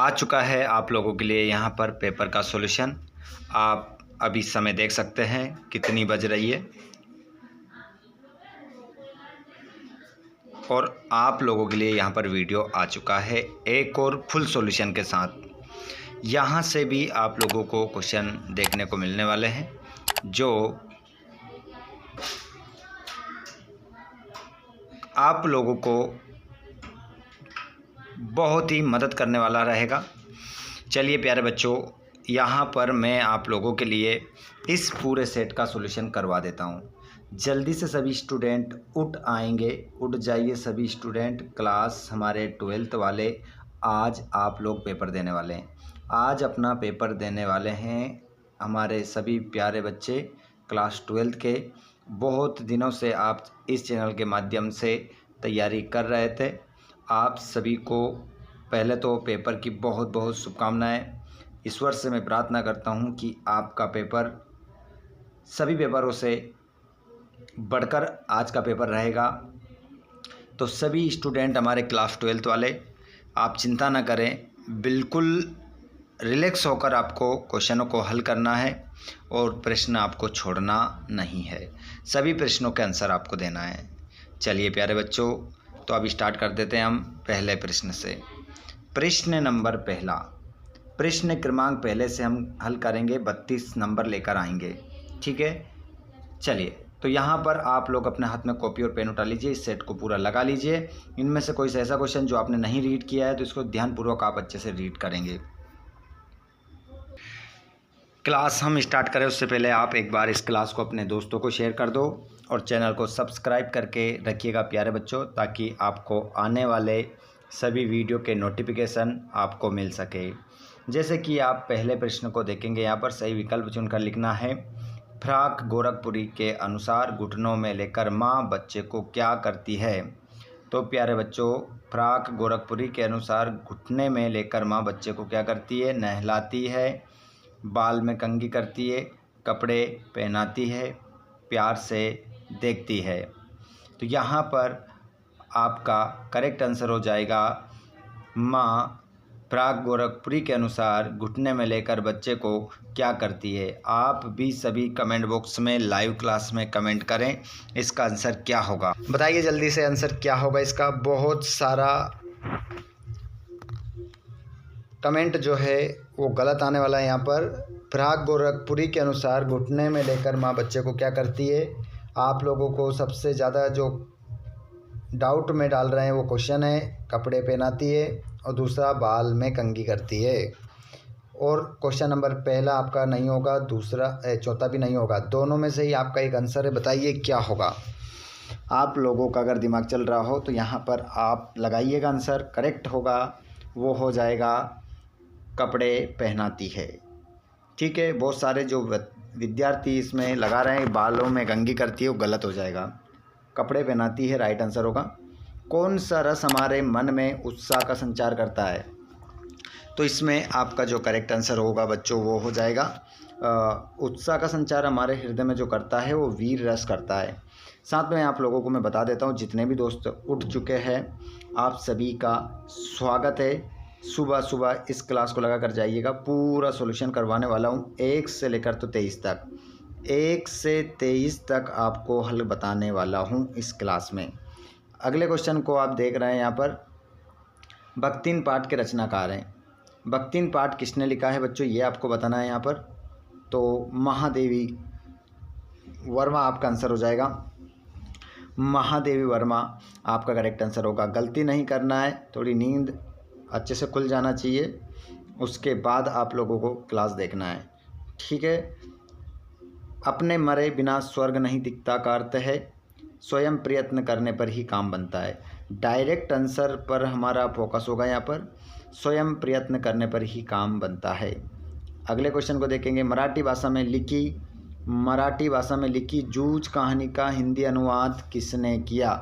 आ चुका है आप लोगों के लिए यहाँ पर पेपर का सॉल्यूशन। आप अभी समय देख सकते हैं कितनी बज रही है और आप लोगों के लिए यहाँ पर वीडियो आ चुका है एक और फुल सॉल्यूशन के साथ। यहाँ से भी आप लोगों को क्वेश्चन देखने को मिलने वाले हैं जो आप लोगों को बहुत ही मदद करने वाला रहेगा। चलिए प्यारे बच्चों, यहाँ पर मैं आप लोगों के लिए इस पूरे सेट का सॉल्यूशन करवा देता हूँ। जल्दी से सभी स्टूडेंट उठ जाइए सभी स्टूडेंट। क्लास हमारे 12th वाले आज आप लोग पेपर देने वाले हैं। आज अपना पेपर देने वाले हैं हमारे सभी प्यारे बच्चे क्लास 12th के। बहुत दिनों से आप इस चैनल के माध्यम से तैयारी कर रहे थे। आप सभी को पहले तो पेपर की बहुत बहुत शुभकामनाएं। ईश्वर से मैं प्रार्थना करता हूं कि आपका पेपर सभी पेपरों से बढ़कर आज का पेपर रहेगा। तो सभी स्टूडेंट हमारे क्लास 12th वाले, आप चिंता ना करें, बिल्कुल रिलैक्स होकर आपको क्वेश्चनों को हल करना है और प्रश्न आपको छोड़ना नहीं है। सभी प्रश्नों के आंसर आपको देना है। चलिए प्यारे बच्चों, तो अब स्टार्ट कर देते हैं हम पहले प्रश्न से। प्रश्न नंबर पहला, प्रश्न क्रमांक पहले से हम हल करेंगे, 32 नंबर लेकर आएंगे। ठीक है, चलिए तो यहाँ पर आप लोग अपने हाथ में कॉपी और पेन उठा लीजिए, इस सेट को पूरा लगा लीजिए। इनमें से कोई ऐसा क्वेश्चन जो आपने नहीं रीड किया है तो इसको ध्यानपूर्वक आप अच्छे से रीड करेंगे। क्लास हम स्टार्ट करें उससे पहले आप एक बार इस क्लास को अपने दोस्तों को शेयर कर दो और चैनल को सब्सक्राइब करके रखिएगा प्यारे बच्चों, ताकि आपको आने वाले सभी वीडियो के नोटिफिकेशन आपको मिल सके। जैसे कि आप पहले प्रश्न को देखेंगे, यहाँ पर सही विकल्प चुनकर लिखना है। फ्राक गोरखपुरी के अनुसार घुटनों में लेकर माँ बच्चे को क्या करती है? तो प्यारे बच्चों, फ्राक गोरखपुरी के अनुसार घुटने में लेकर माँ बच्चे को क्या करती है? नहलाती है, बाल में कंघी करती है, कपड़े पहनाती है, प्यार से देखती है। तो यहाँ पर आपका करेक्ट आंसर हो जाएगा माँ फ्राक गोरखपुरी के अनुसार घुटने में लेकर बच्चे को क्या करती है। आप भी सभी कमेंट बॉक्स में लाइव क्लास में कमेंट करें, इसका आंसर क्या होगा बताइए जल्दी से। आंसर क्या होगा इसका? बहुत सारा कमेंट जो है वो गलत आने वाला है। यहाँ पर फ्राक गोरखपुरी के अनुसार घुटने में लेकर माँ बच्चे को क्या करती है? आप लोगों को सबसे ज़्यादा जो डाउट में डाल रहे हैं वो क्वेश्चन है कपड़े पहनाती है और दूसरा बाल में कंघी करती है। और क्वेश्चन नंबर पहला आपका नहीं होगा, दूसरा चौथा भी नहीं होगा, दोनों में से ही आपका एक आंसर है। बताइए क्या होगा? आप लोगों का अगर दिमाग चल रहा हो तो यहाँ पर आप लगाइएगा आंसर। करेक्ट होगा वो हो जाएगा कपड़े पहनाती है। ठीक है, बहुत सारे जो विद्यार्थी इसमें लगा रहे हैं बालों में कंघी करती है, वो गलत हो जाएगा। कपड़े पहनाती है राइट आंसर होगा। कौन सा रस हमारे मन में उत्साह का संचार करता है? तो इसमें आपका जो करेक्ट आंसर होगा बच्चों वो हो जाएगा उत्साह का संचार हमारे हृदय में जो करता है वो वीर रस करता है। साथ में आप लोगों को मैं बता देता हूँ, जितने भी दोस्त उठ चुके हैं आप सभी का स्वागत है। सुबह सुबह इस क्लास को लगा कर जाइएगा, पूरा सॉल्यूशन करवाने वाला हूँ 1 से लेकर तो 23 तक। 1 से 23 तक आपको हल बताने वाला हूँ इस क्लास में। अगले क्वेश्चन को आप देख रहे हैं, यहाँ पर भक्तिन पाठ के रचनाकार हैं। भक्तिन पाठ किसने लिखा है बच्चों, ये आपको बताना है यहाँ पर। तो महादेवी वर्मा आपका आंसर हो जाएगा। महादेवी वर्मा आपका करेक्ट आंसर होगा। गलती नहीं करना है, थोड़ी नींद अच्छे से खुल जाना चाहिए, उसके बाद आप लोगों को क्लास देखना है। ठीक है, अपने मरे बिना स्वर्ग नहीं दिखता का अर्थ है स्वयं प्रयत्न करने पर ही काम बनता है। डायरेक्ट आंसर पर हमारा फोकस होगा यहाँ पर, स्वयं प्रयत्न करने पर ही काम बनता है। अगले क्वेश्चन को देखेंगे। मराठी भाषा में लिखी जूझ कहानी का हिंदी अनुवाद किसने किया?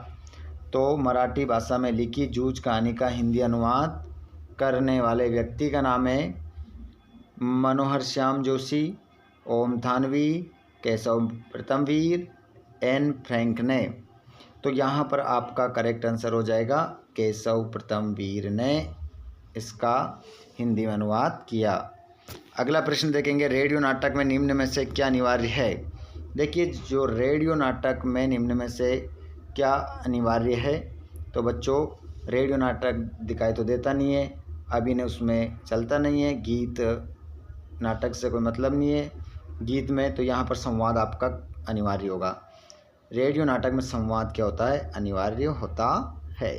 तो मराठी भाषा में लिखी जूझ कहानी का हिंदी अनुवाद करने वाले व्यक्ति का नाम है मनोहर श्याम जोशी, ओम थानवी, केशव प्रथमवीर, एन फ्रैंक ने। तो यहाँ पर आपका करेक्ट आंसर हो जाएगा केशव प्रथमवीर ने इसका हिंदी में अनुवाद किया। अगला प्रश्न देखेंगे, रेडियो नाटक में निम्न में से क्या अनिवार्य है। देखिए, जो रेडियो नाटक में निम्न में से क्या अनिवार्य है, तो बच्चों रेडियो नाटक दिखाई तो देता नहीं है, अभिनय उसमें चलता नहीं है, गीत नाटक से कोई मतलब नहीं है गीत में, तो यहाँ पर संवाद आपका अनिवार्य होगा। रेडियो नाटक में संवाद क्या होता है, अनिवार्य होता है।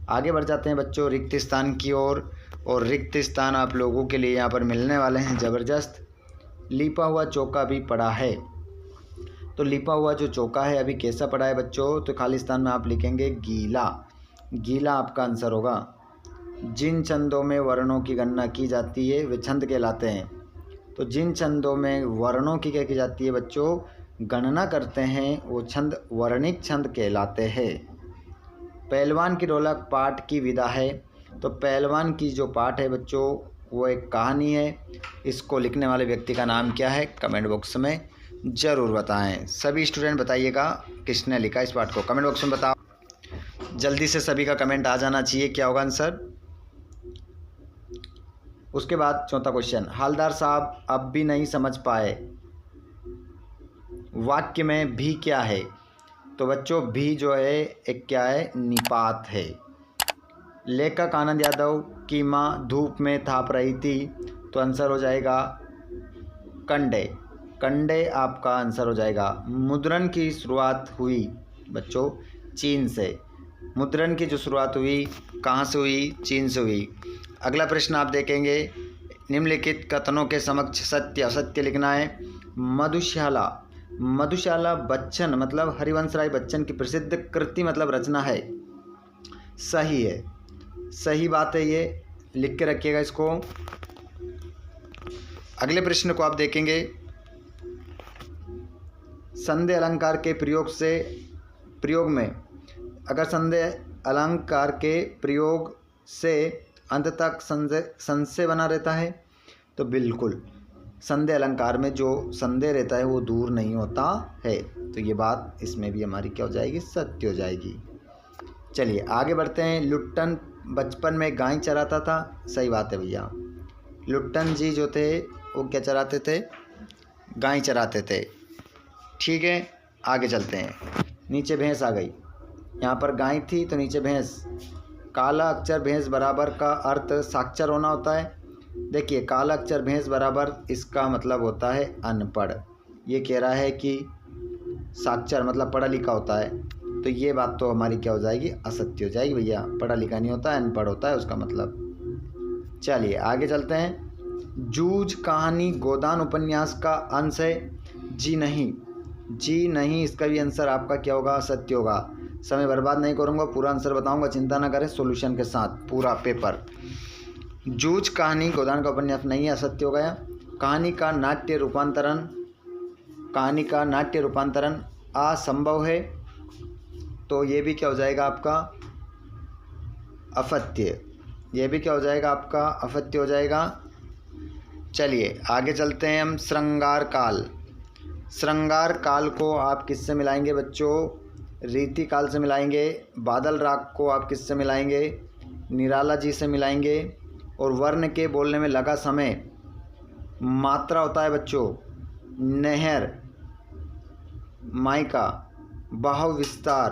आगे बढ़ जाते हैं बच्चों रिक्त स्थान की ओर, और रिक्त स्थान आप लोगों के लिए यहाँ पर मिलने वाले हैं ज़बरदस्त। लिपा हुआ चौका भी पड़ा है, तो लिपा हुआ जो चौका है अभी कैसा पड़ा है बच्चों, तो खाली स्थान में आप लिखेंगे गीला। गीला आपका आंसर होगा। जिन छंदों में वर्णों की गणना की जाती है वे छंद कहलाते हैं, तो जिन छंदों में वर्णों की क्या की जाती है बच्चों, गणना करते हैं, वो छंद वर्णिक छंद कहलाते हैं। पहलवान की ढोलक पाठ की विधा है, तो पहलवान की जो पाठ है बच्चों वो एक कहानी है। इसको लिखने वाले व्यक्ति का नाम क्या है, कमेंट बॉक्स में ज़रूर बताएं। सभी स्टूडेंट बताइएगा किसने लिखा इस पाठ को, कमेंट बॉक्स में बताओ। जल्दी से सभी का कमेंट आ जाना चाहिए, क्या होगा आंसर। उसके बाद चौथा क्वेश्चन, हालदार साहब अब भी नहीं समझ पाए, वाक्य में भी क्या है, तो बच्चों भी जो है एक क्या है, निपात है। लेखक आनंद यादव की माँ धूप में थाप रही थी, तो आंसर हो जाएगा कंडे। कंडे आपका आंसर हो जाएगा। मुद्रण की शुरुआत हुई बच्चों चीन से, मुद्रण की जो शुरुआत हुई कहाँ से हुई, चीन से हुई। अगला प्रश्न आप देखेंगे, निम्नलिखित कथनों के समक्ष सत्य असत्य लिखना है। मधुशाला, मधुशाला बच्चन मतलब हरिवंश राय बच्चन की प्रसिद्ध कृति मतलब रचना है, सही है, सही बात है, ये लिख के रखिएगा इसको। अगले प्रश्न को आप देखेंगे, संदेह अलंकार के प्रयोग में अगर संदेह अलंकार के प्रयोग से अंत तक संशय बना रहता है, तो बिल्कुल संदेह अलंकार में जो संदेह रहता है वो दूर नहीं होता है, तो ये बात इसमें भी हमारी क्या हो जाएगी, सत्य हो जाएगी। चलिए आगे बढ़ते हैं। लुट्टन बचपन में गाय चराता था, सही बात है भैया। लुट्टन जी जो थे वो क्या चराते थे, गाय चराते थे। ठीक है, आगे चलते हैं। नीचे भैंस आ गई, यहाँ पर गाय थी तो नीचे भैंस। काला अक्षर भैंस बराबर का अर्थ साक्षर होना होता है। देखिए काला अक्षर भैंस बराबर, इसका मतलब होता है अनपढ़। ये कह रहा है कि साक्षर मतलब पढ़ा लिखा होता है, तो ये बात तो हमारी क्या हो जाएगी, असत्य हो जाएगी भैया। पढ़ा लिखा नहीं होता है, अनपढ़ होता है उसका मतलब। चलिए आगे चलते हैं। जूझ कहानी गोदान उपन्यास का अंश है, जी नहीं, जी नहीं, इसका भी आंसर आपका क्या होगा, सत्य होगा। समय बर्बाद नहीं करूँगा, पूरा आंसर बताऊँगा, चिंता ना करें, सॉल्यूशन के साथ पूरा पेपर। जूझ कहानी गोदान का उपन्यास नहीं है, असत्य हो गया। कहानी का नाट्य रूपांतरण असंभव है, तो ये भी क्या हो जाएगा आपका असत्य, ये भी क्या हो जाएगा आपका असत्य हो जाएगा। चलिए आगे चलते हैं हम। श्रृंगार काल, श्रृंगार काल को आप किससे मिलाएंगे बच्चों, रीति काल से मिलाएंगे। बादल राग को आप किससे मिलाएंगे, निराला जी से मिलाएंगे। और वर्ण के बोलने में लगा समय मात्रा होता है बच्चों, नहर, मायका, बाहु विस्तार,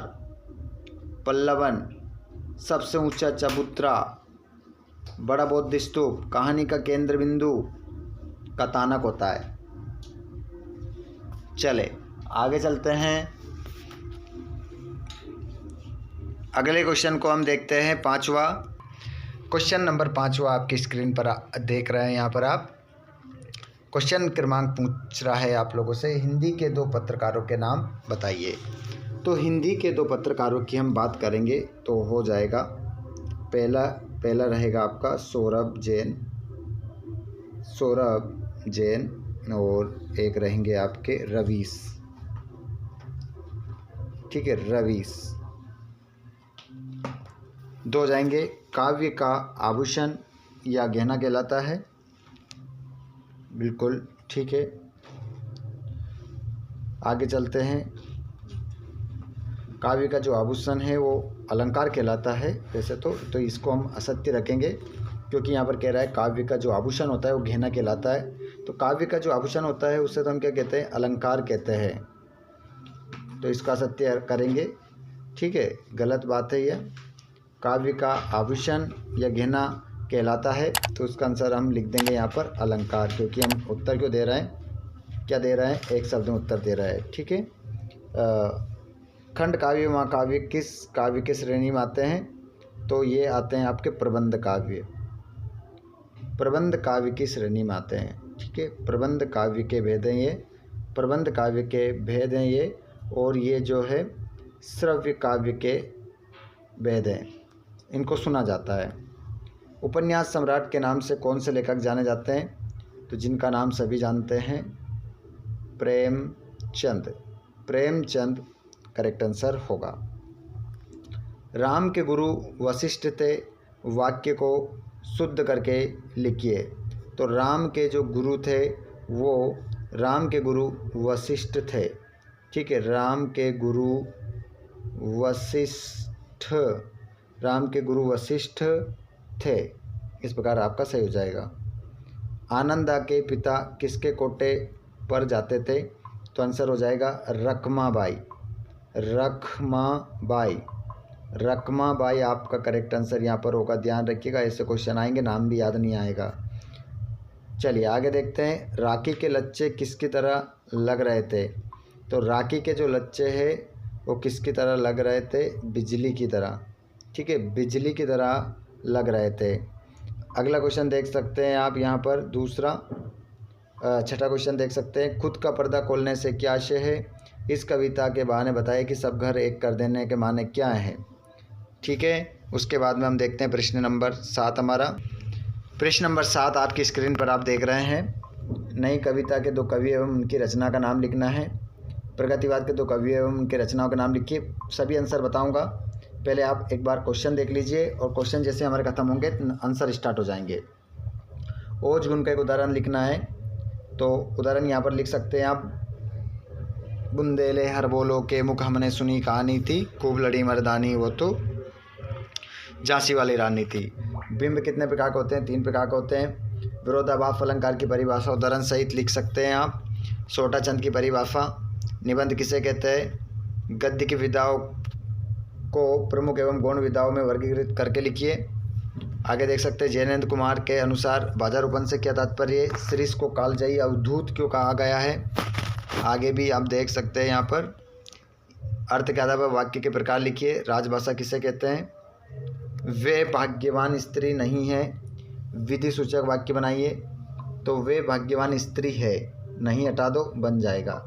पल्लवन, सबसे ऊंचा चबूतरा, बड़ा बौद्ध स्तूप, कहानी का केंद्र बिंदु कथानक होता है। चले आगे चलते हैं। अगले क्वेश्चन को हम देखते हैं, पांचवा क्वेश्चन नंबर 5 आपकी स्क्रीन पर देख रहे हैं। यहाँ पर आप क्वेश्चन क्रमांक पूछ रहा है आप लोगों से, हिंदी के 2 पत्रकारों के नाम बताइए। तो हिंदी के 2 पत्रकारों की हम बात करेंगे तो हो जाएगा, पहला रहेगा आपका सौरभ जैन और एक रहेंगे आपके रवीश। ठीक है, रवीश 2 जाएंगे। काव्य का आभूषण या गहना कहलाता है, बिल्कुल ठीक है। आगे चलते हैं। काव्य का जो आभूषण है वो अलंकार कहलाता है वैसे तो इसको हम असत्य रखेंगे। क्योंकि यहाँ पर कह रहा है काव्य का जो आभूषण होता है वो गहना कहलाता है। तो काव्य का जो आभूषण होता है उसे तो हम क्या कहते हैं, अलंकार कहते हैं। तो इसका सत्य करेंगे, ठीक है, गलत बात है यह। काव्य का आभूषण या गहना कहलाता है, तो उसका आंसर हम लिख देंगे यहाँ पर अलंकार, क्योंकि हम उत्तर क्यों दे रहे हैं, क्या दे रहे हैं, एक शब्द में उत्तर दे रहा है, ठीक है। खंड काव्य महाकाव्य किस काव्य के श्रेणी में आते हैं, तो ये आते हैं आपके प्रबंध काव्य, प्रबंध काव्य की श्रेणी में आते हैं, ठीक है। प्रबंध काव्य के भेद हैं ये, प्रबंध काव्य के भेद हैं ये, और ये जो है श्रव्य काव्य के भेद हैं, इनको सुना जाता है। उपन्यास सम्राट के नाम से कौन से लेखक जाने जाते हैं, तो जिनका नाम सभी जानते हैं, प्रेमचंद, प्रेमचंद करेक्ट आंसर होगा। राम के गुरु वशिष्ठ थे, वाक्य को शुद्ध करके लिखिए। तो राम के जो गुरु थे वो राम के गुरु वशिष्ठ थे, ठीक है, राम के गुरु वशिष्ठ, राम के गुरु वशिष्ठ थे, इस प्रकार आपका सही हो जाएगा। आनंदा के पिता किसके कोटे पर जाते थे, तो आंसर हो जाएगा रखमाबाई, रखमाबाई, रखमाबाई आपका करेक्ट आंसर यहाँ पर होगा। ध्यान रखिएगा, ऐसे क्वेश्चन आएंगे, नाम भी याद नहीं आएगा। चलिए आगे देखते हैं। राखी के लच्छे किसकी तरह लग रहे थे, तो राखी के जो लच्छे हैं वो किसकी तरह लग रहे थे, बिजली की तरह, ठीक है, बिजली की तरह लग रहे थे। अगला क्वेश्चन देख सकते हैं आप यहाँ पर, दूसरा छठा क्वेश्चन देख सकते हैं। खुद का पर्दा खोलने से क्या आशय है, इस कविता के बहाने बताए कि सब घर एक कर देने के माने क्या है, ठीक है। उसके बाद में हम देखते हैं प्रश्न नंबर 7 हमारा। प्रश्न नंबर 7 आपकी स्क्रीन पर आप देख रहे हैं। नई कविता के 2 कवि एवं उनकी रचना का नाम लिखना है। प्रगतिवाद के 2 कवि एवं उनके रचनाओं का नाम लिखिए। सभी आंसर बताऊंगा, पहले आप एक बार क्वेश्चन देख लीजिए, और क्वेश्चन जैसे हमारे खत्म होंगे आंसर स्टार्ट हो जाएंगे। ओज गुण का एक उदाहरण लिखना है, तो उदाहरण यहाँ पर लिख सकते हैं आप। बुंदेले हर बोलो के मुख हमने सुनी कहानी थी, खूब लड़ी मर्दानी वो तो झांसी वाली रानी थी। बिंब कितने प्रकार के होते हैं, 3 प्रकार के होते हैं। विरोधाभास अलंकार की परिभाषा उदाहरण सहित लिख सकते हैं आप। छोटा चंद की परिभाषा। निबंध किसे कहते हैं, गद्य की विधाओं को प्रमुख एवं गौण विधाओं में वर्गीकृत करके लिखिए। आगे देख सकते हैं। जैनेन्द्र कुमार के अनुसार बाजारोपण से क्या तात्पर्य है, श्रीष को कालजयी अवधूत क्यों कहा गया है। आगे भी आप देख सकते हैं यहाँ पर। अर्थ के आधार पर वाक्य के प्रकार लिखिए। राजभाषा किसे कहते हैं, वे भाग्यवान स्त्री नहीं है, विधि सूचक वाक्य बनाइए। तो वे भाग्यवान स्त्री है, नहीं हटा दो, बन जाएगा।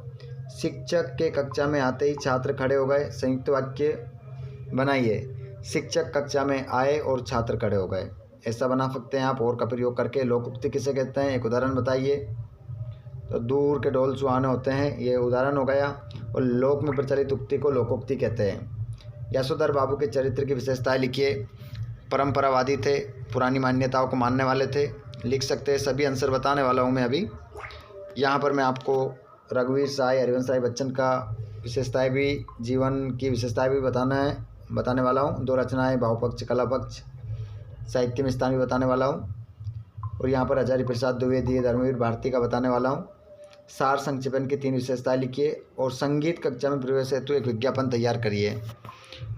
शिक्षक के कक्षा में आते ही छात्र खड़े हो गए, संयुक्त वाक्य बनाइए। शिक्षक कक्षा में आए और छात्र खड़े हो गए, ऐसा बना सकते हैं आप और का प्रयोग करके। लोकोक्ति किसे कहते हैं, एक उदाहरण बताइए। तो दूर के ढोल सुहाने होते हैं, ये उदाहरण हो गया। और लोक में प्रचलित उक्ति को लोकोक्ति कहते हैं। यशोधर बाबू के चरित्र की विशेषताएं लिखिए। परंपरावादी थे, पुरानी मान्यताओं को मानने वाले थे, लिख सकते हैं। सभी आंसर बताने वाला हूँ मैं अभी। यहाँ पर मैं आपको रघुवीर साय, हरिवंश राय बच्चन का विशेषताएं भी, जीवन की विशेषताएं भी बताने वाला हूँ। 2 रचनाएं, भावपक्ष कला पक्ष, साहित्य में स्थान भी बताने वाला हूँ। और यहाँ पर हजारी प्रसाद द्विवेदी, धर्मवीर भारती का बताने वाला हूँ। सार संक्षेपण की 3 विशेषताएं लिखिए। और संगीत कक्षा में प्रवेश हेतु एक विज्ञापन तैयार करिए।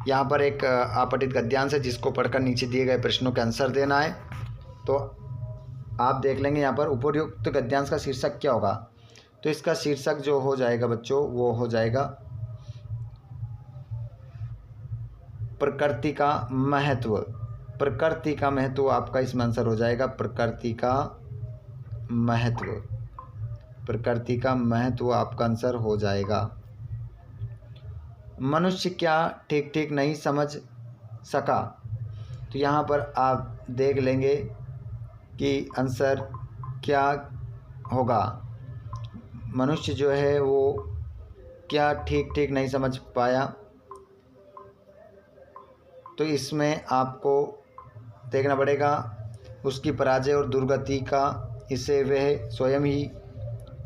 यहाँ पर एक आपठित गद्यांश है जिसको पढ़कर नीचे दिए गए प्रश्नों के आंसर देना है। तो आप देख लेंगे यहाँ पर उपयुक्त गद्यांश का शीर्षक क्या होगा। तो इसका शीर्षक जो हो जाएगा बच्चों, वो हो जाएगा प्रकृति का महत्व। प्रकृति का महत्व आपका इसमें आंसर हो जाएगा। प्रकृति का महत्व, प्रकृति का महत्व आपका आंसर हो जाएगा। मनुष्य क्या ठीक ठीक नहीं समझ सका, तो यहाँ पर आप देख लेंगे कि आंसर क्या होगा। मनुष्य जो है वो क्या ठीक ठीक नहीं समझ पाया, तो इसमें आपको देखना पड़ेगा उसकी पराजय और दुर्गति का, इसे वह स्वयं ही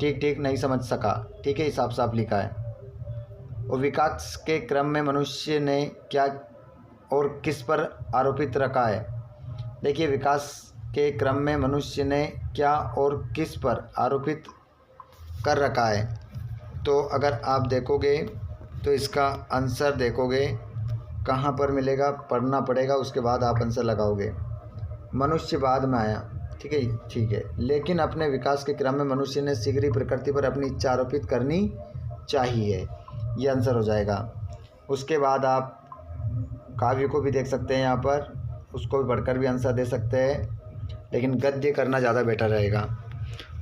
ठीक ठीक नहीं समझ सका, ठीक है, इस साफ साफ लिखा है। और विकास के क्रम में मनुष्य ने क्या और किस पर आरोपित रखा है। देखिए विकास के क्रम में मनुष्य ने क्या और किस पर आरोपित कर रखा है। तो अगर आप देखोगे तो इसका आंसर देखोगे कहाँ पर मिलेगा, पढ़ना पड़ेगा, उसके बाद आप आंसर लगाओगे। मनुष्य बाद में आया, ठीक है। लेकिन अपने विकास के क्रम में मनुष्य ने शीघ्र ही प्रकृति पर अपनी इच्छा आरोपित करनी चाहिए, ये आंसर हो जाएगा। उसके बाद आप काव्य को भी देख सकते हैं, यहाँ पर उसको भी पढ़कर भी आंसर दे सकते हैं, लेकिन गद्य करना ज़्यादा बेटर रहेगा।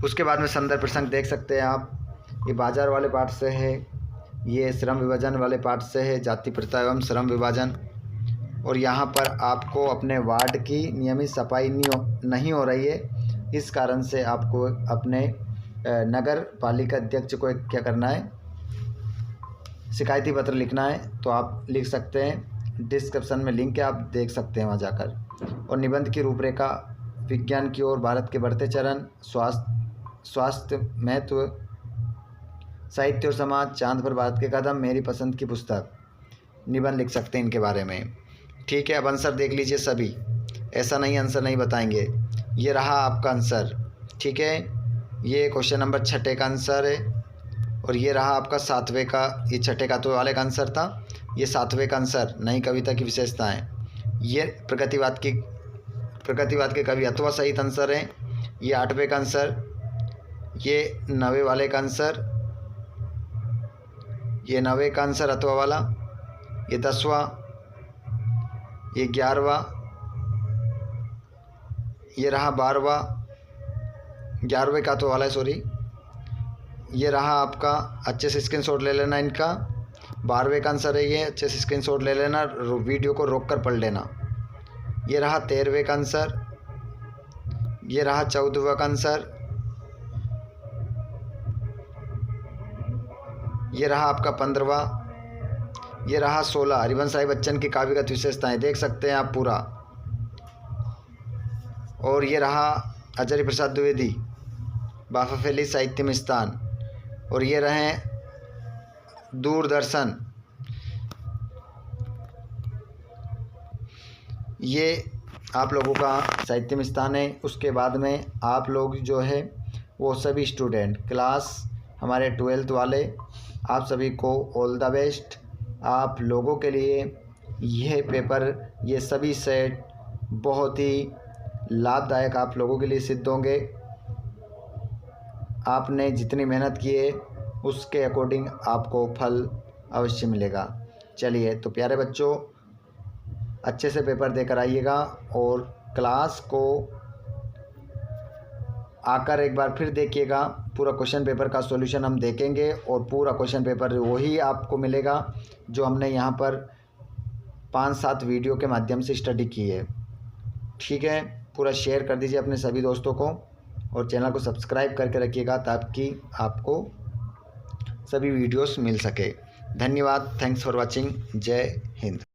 उसके बाद में संदर्भ प्रसंग देख सकते हैं आप, ये बाजार वाले पाठ से है, ये श्रम विभाजन वाले पाठ से है, जाति प्रथा एवं श्रम विभाजन। और यहाँ पर आपको अपने वार्ड की नियमित सफाई नहीं हो रही है, इस कारण से आपको अपने नगर पालिका अध्यक्ष को क्या करना है, शिकायती पत्र लिखना है। तो आप लिख सकते हैं, डिस्क्रिप्शन में लिंक है, आप देख सकते हैं वहाँ जाकर। और निबंध की रूपरेखा, विज्ञान की ओर भारत के बढ़ते चरण, स्वास्थ्य महत्व, साहित्य और समाज, चांद पर भारत के कदम, मेरी पसंद की पुस्तक, निबंध लिख सकते हैं इनके बारे में। ठीक है, अब आंसर देख लीजिए सभी, ऐसा नहीं आंसर नहीं बताएंगे। ये रहा आपका आंसर, ठीक है, ये क्वेश्चन नंबर 6 का आंसर है। और ये रहा आपका 7वें का, ये 6 का तो वाले का आंसर था, ये 7वें का आंसर, नई कविता की विशेषताएं। ये प्रगतिवाद के कवि अथवा सहित आंसर है, ये 8वें का आंसर, ये 9वें वाले का आंसर, ये 9वें का आंसर अथवा वाला, ये 10वां, ये 11वां, ये रहा 12वां, 11वें का तो वाला है, सॉरी, ये रहा आपका, अच्छे से स्क्रीनशॉट ले लेना इनका, 12वें का आंसर है ये, अच्छे से स्क्रीनशॉट ले लेना, वीडियो को रोक कर पढ़ लेना। ये रहा 13वें का आंसर, ये रहा 14वां का आंसर, ये रहा आपका 15वां, ये रहा 16, हरिवंश राय बच्चन की काव्यगत विशेषताएं, देख सकते हैं आप पूरा। और ये रहा आचार्य प्रसाद द्विवेदी, बाफाफेली साहित्य में स्थान। और ये रहे दूरदर्शन, ये आप लोगों का साहित्य में स्थान है। उसके बाद में आप लोग जो है वो सभी स्टूडेंट क्लास हमारे 12th वाले, आप सभी को ऑल द बेस्ट। आप लोगों के लिए यह पेपर, ये सभी सेट बहुत ही लाभदायक आप लोगों के लिए सिद्ध होंगे। आपने जितनी मेहनत की है उसके अकॉर्डिंग आपको फल अवश्य मिलेगा। चलिए, तो प्यारे बच्चों, अच्छे से पेपर देकर आइएगा और क्लास को आकर एक बार फिर देखिएगा। पूरा क्वेश्चन पेपर का सॉल्यूशन हम देखेंगे और पूरा क्वेश्चन पेपर वही आपको मिलेगा जो हमने यहाँ पर 5-7 वीडियो के माध्यम से स्टडी की है। ठीक है, पूरा शेयर कर दीजिए अपने सभी दोस्तों को और चैनल को सब्सक्राइब करके रखिएगा ताकि आपको सभी वीडियोस मिल सके। धन्यवाद, थैंक्स फॉर वॉचिंग, जय हिंद।